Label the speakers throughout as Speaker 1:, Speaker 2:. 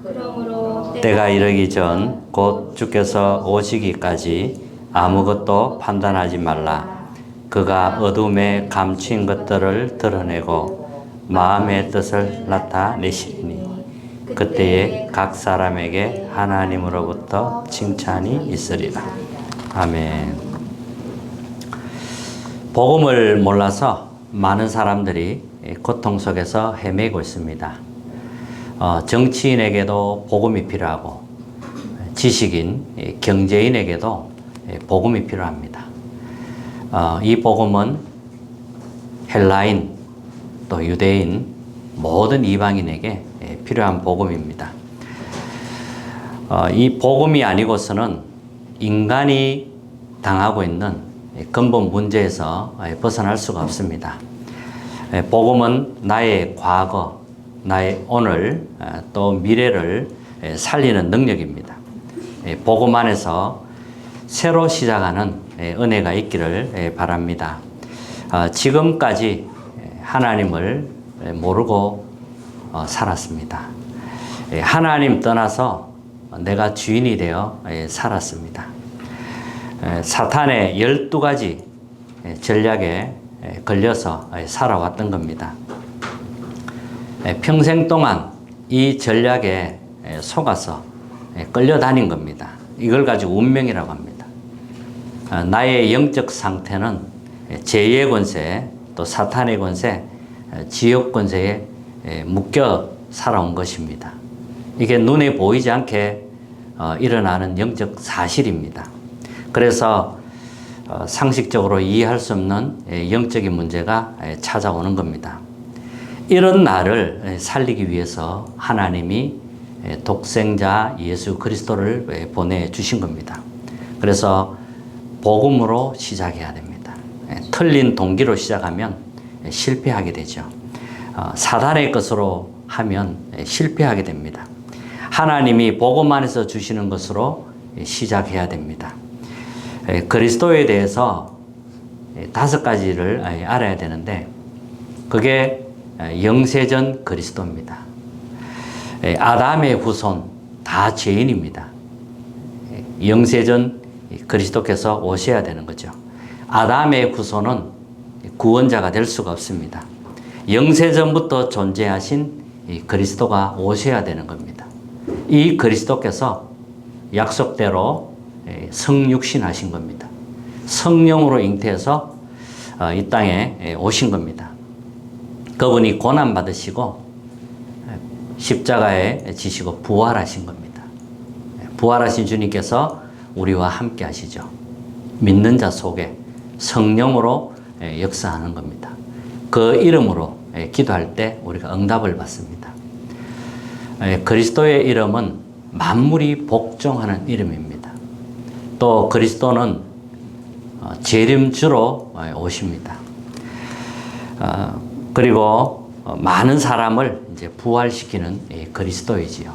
Speaker 1: 그러므로
Speaker 2: 때가 이르기 전 곧 주께서 오시기까지 아무것도 판단하지 말라. 그가 어둠에 감춘 것들을 드러내고 마음의 뜻을 나타내시리니 그때에 각 사람에게 하나님으로부터 칭찬이 있으리라. 아멘. 복음을 몰라서 많은 사람들이 고통 속에서 헤매고 있습니다. 정치인에게도 복음이 필요하고 지식인, 경제인에게도 복음이 필요합니다. 이 복음은 헬라인, 또 유대인, 모든 이방인에게 필요한 복음입니다. 이 복음이 아니고서는 인간이 당하고 있는 근본 문제에서 벗어날 수가 없습니다. 복음은 나의 과거, 나의 오늘, 또 미래를 살리는 능력입니다. 복음 안에서 새로 시작하는 은혜가 있기를 바랍니다. 지금까지 하나님을 모르고 살았습니다. 하나님 떠나서 내가 주인이 되어 살았습니다. 사탄의 12가지 전략에 걸려서 살아왔던 겁니다. 평생 동안 이 전략에 속아서 끌려다닌 겁니다. 이걸 가지고 운명이라고 합니다. 나의 영적 상태는 죄의 권세, 또 사탄의 권세, 지옥 권세에 묶여 살아온 것입니다. 이게 눈에 보이지 않게 일어나는 영적 사실입니다. 그래서 상식적으로 이해할 수 없는 영적인 문제가 찾아오는 겁니다. 이런 나를 살리기 위해서 하나님이 독생자 예수 그리스도를 보내주신 겁니다. 그래서 복음으로 시작해야 됩니다. 틀린 동기로 시작하면 실패하게 되죠. 사단의 것으로 하면 실패하게 됩니다. 하나님이 복음 안에서 주시는 것으로 시작해야 됩니다. 그리스도에 대해서 5가지를 알아야 되는데 그게 영세전 그리스도입니다. 아담의 후손 다 죄인입니다. 영세전 그리스도께서 오셔야 되는 거죠. 아담의 후손은 구원자가 될 수가 없습니다. 영세전부터 존재하신 그리스도가 오셔야 되는 겁니다. 이 그리스도께서 약속대로 성육신하신 겁니다. 성령으로 잉태해서 이 땅에 오신 겁니다. 그분이 고난받으시고 십자가에 지시고 부활하신 겁니다. 부활하신 주님께서 우리와 함께 하시죠. 믿는 자 속에 성령으로 역사하는 겁니다. 그 이름으로 기도할 때 우리가 응답을 받습니다. 그리스도의 이름은 만물이 복종하는 이름입니다. 또 그리스도는 재림주로 오십니다. 그리고 많은 사람을 이제 부활시키는 그리스도이지요.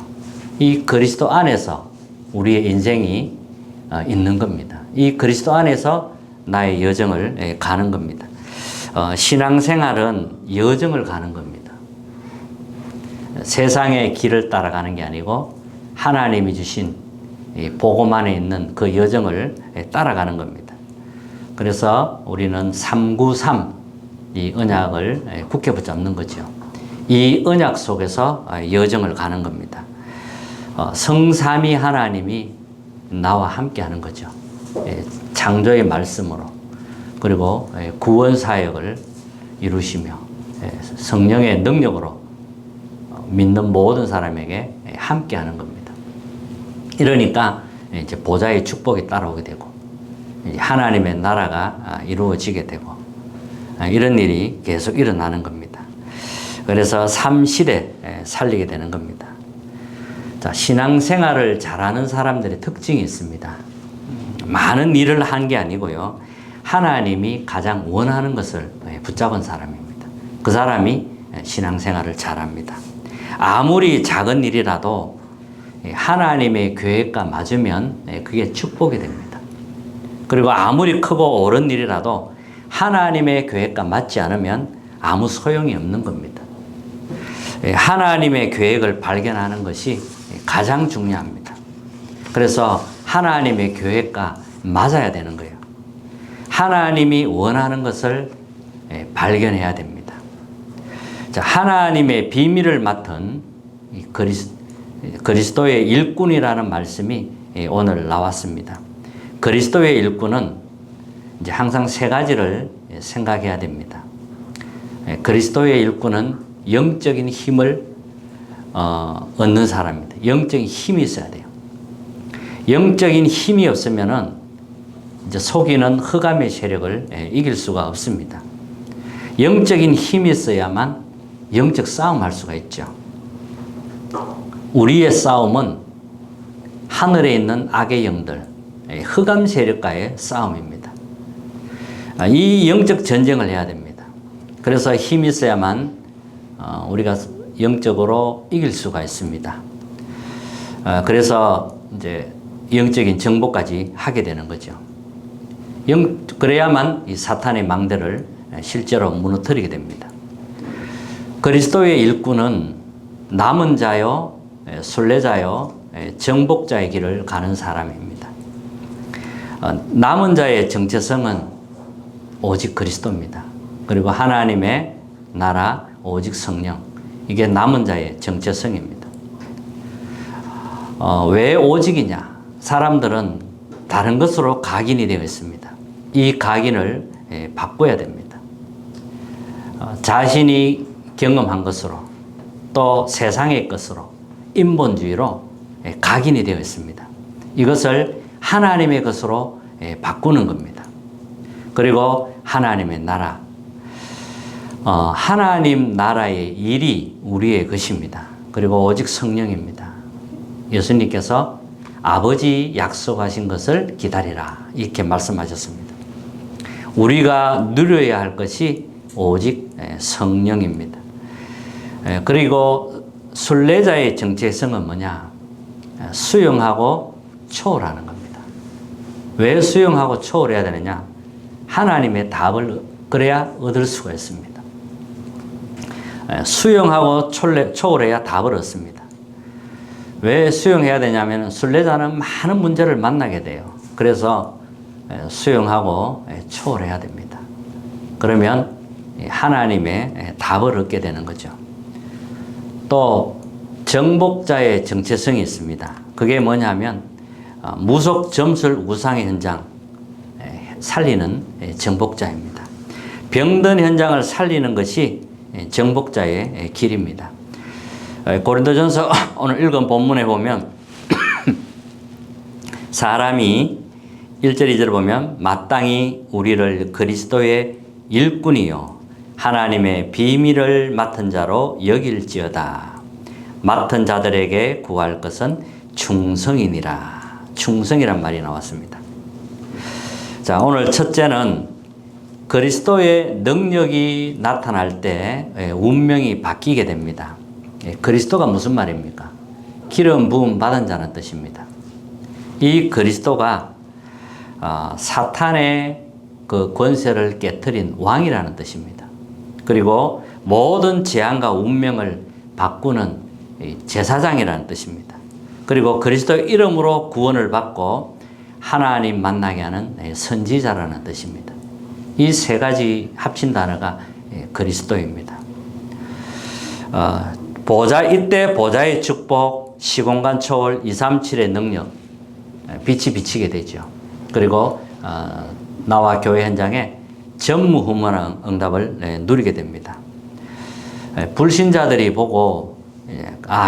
Speaker 2: 이 그리스도 안에서 우리의 인생이 있는 겁니다. 이 그리스도 안에서 나의 여정을 가는 겁니다. 신앙생활은 여정을 가는 겁니다. 세상의 길을 따라가는 게 아니고 하나님이 주신 복음 안에 있는 그 여정을 따라가는 겁니다. 그래서 우리는 393 이 언약을 굳게 붙잡는 거죠. 이 언약 속에서 여정을 가는 겁니다. 성삼위 하나님이 나와 함께 하는 거죠. 창조의 말씀으로 그리고 구원 사역을 이루시며 성령의 능력으로 믿는 모든 사람에게 함께 하는 겁니다. 이러니까 이제 보좌의 축복이 따라오게 되고 하나님의 나라가 이루어지게 되고 이런 일이 계속 일어나는 겁니다. 그래서 삼시대 살리게 되는 겁니다. 자, 신앙생활을 잘하는 사람들의 특징이 있습니다. 많은 일을 한 게 아니고요. 하나님이 가장 원하는 것을 붙잡은 사람입니다. 그 사람이 신앙생활을 잘합니다. 아무리 작은 일이라도 하나님의 계획과 맞으면 그게 축복이 됩니다. 그리고 아무리 크고 옳은 일이라도 하나님의 계획과 맞지 않으면 아무 소용이 없는 겁니다. 하나님의 계획을 발견하는 것이 가장 중요합니다. 그래서 하나님의 계획과 맞아야 되는 거예요. 하나님이 원하는 것을 발견해야 됩니다. 자, 하나님의 비밀을 맡은 그리스도의 일꾼이라는 말씀이 오늘 나왔습니다. 그리스도의 일꾼은 이제 항상 세 가지를 생각해야 됩니다. 그리스도의 일꾼은 영적인 힘을 얻는 사람입니다. 영적인 힘이 있어야 돼요. 영적인 힘이 없으면은 이제 속이는 흑암의 세력을 이길 수가 없습니다. 영적인 힘이 있어야만 영적 싸움할 수가 있죠. 우리의 싸움은 하늘에 있는 악의 영들, 흑암 세력과의 싸움입니다. 이 영적 전쟁을 해야 됩니다. 그래서 힘이 있어야만 우리가 영적으로 이길 수가 있습니다. 그래서 이제 영적인 정복까지 하게 되는 거죠. 그래야만 이 사탄의 망대를 실제로 무너뜨리게 됩니다. 그리스도의 일꾼은 남은 자요, 순례자요, 정복자의 길을 가는 사람입니다. 남은 자의 정체성은 오직 그리스도입니다. 그리고 하나님의 나라, 오직 성령. 이게 남은 자의 정체성입니다. 왜 오직이냐? 사람들은 다른 것으로 각인이 되어 있습니다. 이 각인을 바꿔야 됩니다. 자신이 경험한 것으로 또 세상의 것으로 인본주의로 각인이 되어 있습니다. 이것을 하나님의 것으로 바꾸는 겁니다. 그리고 하나님의 나라, 하나님 나라의 일이 우리의 것입니다. 그리고 오직 성령입니다. 예수님께서 아버지 약속하신 것을 기다리라 이렇게 말씀하셨습니다. 우리가 누려야 할 것이 오직 성령입니다. 그리고 순례자의 정체성은 뭐냐? 수용하고 초월하는 겁니다. 왜 수용하고 초월해야 되느냐? 하나님의 답을 그래야 얻을 수가 있습니다. 수용하고 초월해야 답을 얻습니다. 왜 수용해야 되냐면 순례자는 많은 문제를 만나게 돼요. 그래서 수용하고 초월해야 됩니다. 그러면 하나님의 답을 얻게 되는 거죠. 또 정복자의 정체성이 있습니다. 그게 뭐냐면 무속 점술 우상의 현장 살리는 정복자입니다. 병든 현장을 살리는 것이 정복자의 길입니다. 고린도전서 오늘 읽은 본문에 보면 사람이 1절 2절을 보면 마땅히 우리를 그리스도의 일꾼이요 하나님의 비밀을 맡은 자로 여길지어다. 맡은 자들에게 구할 것은 충성이니라. 충성이란 말이 나왔습니다. 자, 오늘 첫째는 그리스도의 능력이 나타날 때 운명이 바뀌게 됩니다. 그리스도가 무슨 말입니까? 기름 부음 받은 자는 뜻입니다. 이 그리스도가 사탄의 그 권세를 깨트린 왕이라는 뜻입니다. 그리고 모든 재앙과 운명을 바꾸는 제사장이라는 뜻입니다. 그리고 그리스도의 이름으로 구원을 받고 하나님 만나게 하는 선지자라는 뜻입니다. 이 세 가지 합친 단어가 그리스도입니다. 이때 보좌의 축복, 시공간 초월, 237의 능력, 빛이 비치게 되죠. 그리고 나와 교회 현장에 전무후무한 응답을 누리게 됩니다. 불신자들이 보고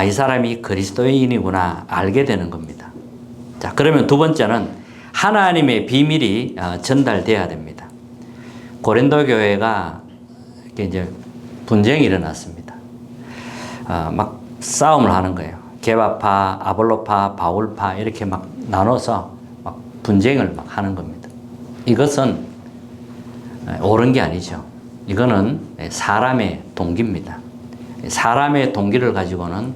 Speaker 2: 이 사람이 그리스도인이구나 알게 되는 겁니다. 자, 그러면 두 번째는 하나님의 비밀이 전달돼야 됩니다. 고린도 교회가 이제 분쟁이 일어났습니다. 막 싸움을 하는 거예요. 게바파, 아볼로파, 바울파 이렇게 막 나눠서 막 분쟁을 막 하는 겁니다. 이것은 옳은 게 아니죠. 이거는 사람의 동기입니다. 사람의 동기를 가지고는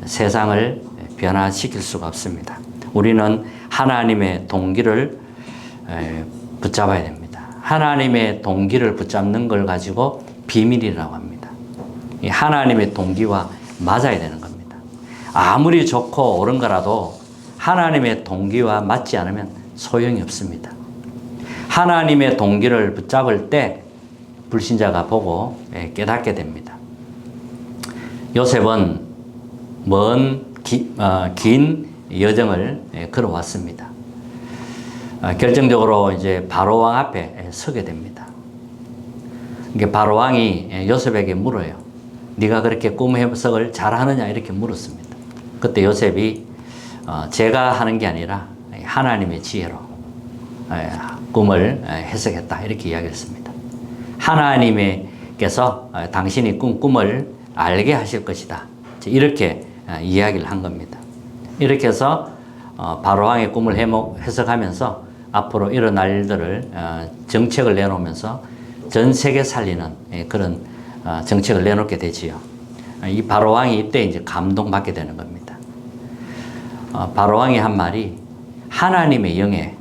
Speaker 2: 세상을 변화시킬 수가 없습니다. 우리는 하나님의 동기를 붙잡아야 됩니다. 하나님의 동기를 붙잡는 걸 가지고 비밀이라고 합니다. 하나님의 동기와 맞아야 되는 겁니다. 아무리 좋고 옳은 거라도 하나님의 동기와 맞지 않으면 소용이 없습니다. 하나님의 동기를 붙잡을 때 불신자가 보고 깨닫게 됩니다. 요셉은 긴 여정을 걸어왔습니다. 결정적으로 이제 바로왕 앞에 서게 됩니다. 바로 왕이 요셉에게 물어요. 네가 그렇게 꿈 해석을 잘하느냐 이렇게 물었습니다. 그때 요셉이 제가 하는 게 아니라 하나님의 지혜로 꿈을 해석했다 이렇게 이야기했습니다. 하나님께서 당신이 꿈을 알게 하실 것이다 이렇게 이야기를 한 겁니다. 이렇게 해서 바로 왕의 꿈을 해석하면서 앞으로 일어날 일들을 정책을 내놓으면서 전 세계 살리는 그런 정책을 내놓게 되지요. 이 바로 왕이 이때 이제 감동받게 되는 겁니다. 바로 왕이 한 말이 하나님의 영에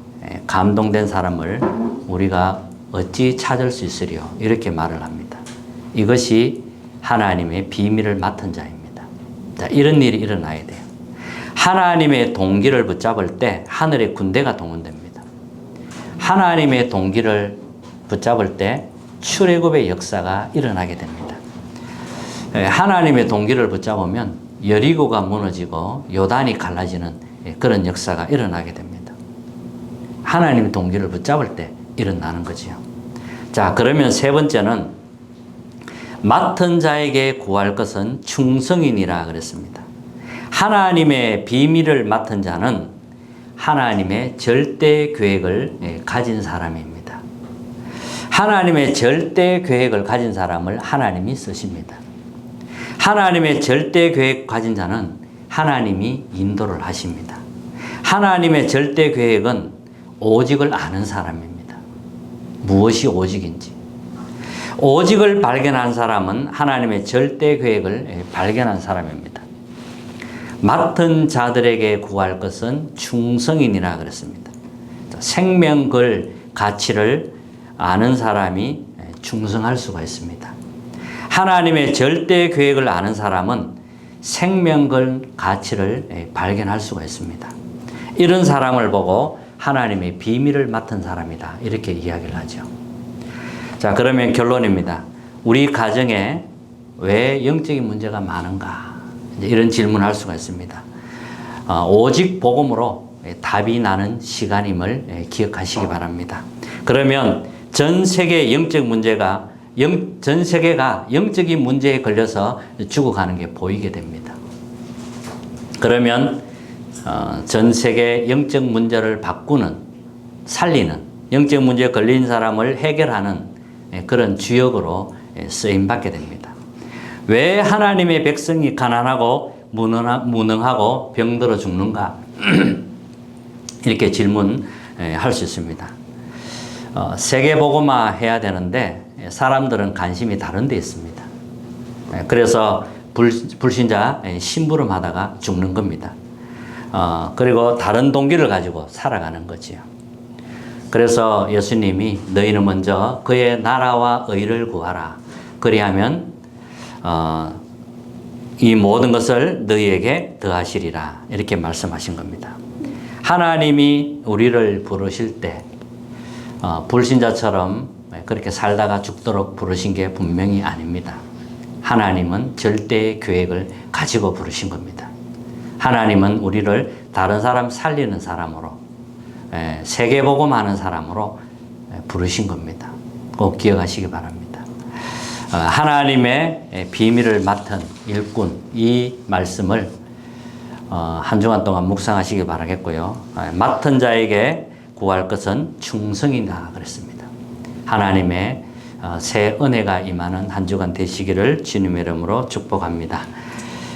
Speaker 2: 감동된 사람을 우리가 어찌 찾을 수 있으리요? 이렇게 말을 합니다. 이것이 하나님의 비밀을 맡은 자입니다. 자, 이런 일이 일어나야 돼요. 하나님의 동기를 붙잡을 때 하늘의 군대가 동원됩니다. 하나님의 동기를 붙잡을 때 출애굽의 역사가 일어나게 됩니다. 하나님의 동기를 붙잡으면 여리고가 무너지고 요단이 갈라지는 그런 역사가 일어나게 됩니다. 하나님의 동기를 붙잡을 때 일어나는 거지요. 자, 그러면 세 번째는 맡은 자에게 구할 것은 충성이니라 그랬습니다. 하나님의 비밀을 맡은 자는 하나님의 절대 계획을 가진 사람입니다. 하나님의 절대 계획을 가진 사람을 하나님이 쓰십니다. 하나님의 절대 계획 가진 자는 하나님이 인도를 하십니다. 하나님의 절대 계획은 오직을 아는 사람입니다. 무엇이 오직인지. 오직을 발견한 사람은 하나님의 절대 계획을 발견한 사람입니다. 맡은 자들에게 구할 것은 충성이니라 그랬습니다. 생명 걸 가치를 아는 사람이 충성할 수가 있습니다. 하나님의 절대 계획을 아는 사람은 생명 걸 가치를 발견할 수가 있습니다. 이런 사람을 보고 하나님의 비밀을 맡은 사람이다 이렇게 이야기를 하죠. 자, 그러면 결론입니다. 우리 가정에 왜 영적인 문제가 많은가? 이런 질문을 할 수가 있습니다. 오직 복음으로 답이 나는 시간임을 기억하시기 바랍니다. 그러면 전 세계의 영적 문제가 전 세계가 영적인 문제에 걸려서 죽어가는 게 보이게 됩니다. 그러면 전 세계 영적 문제를 바꾸는, 살리는, 영적 문제에 걸린 사람을 해결하는 그런 주역으로 쓰임받게 됩니다. 왜 하나님의 백성이 가난하고 무능하고 병들어 죽는가? 이렇게 질문할 수 있습니다. 세계복음화 해야 되는데 사람들은 관심이 다른 데 있습니다. 그래서 불신자 심부름 하다가 죽는 겁니다. 그리고 다른 동기를 가지고 살아가는 거지요. 그래서 예수님이 너희는 먼저 그의 나라와 의를 구하라. 그리하면 이 모든 것을 너희에게 더하시리라. 이렇게 말씀하신 겁니다. 하나님이 우리를 부르실 때 불신자처럼 그렇게 살다가 죽도록 부르신 게 분명히 아닙니다. 하나님은 절대의 계획을 가지고 부르신 겁니다. 하나님은 우리를 다른 사람 살리는 사람으로, 세계복음하는 사람으로 부르신 겁니다. 꼭 기억하시기 바랍니다. 하나님의 비밀을 맡은 일꾼, 이 말씀을 한 주간 동안 묵상하시기 바라겠고요. 맡은 자에게 구할 것은 충성이다 그랬습니다. 하나님의 새 은혜가 임하는 한 주간 되시기를 주님의 이름으로 축복합니다.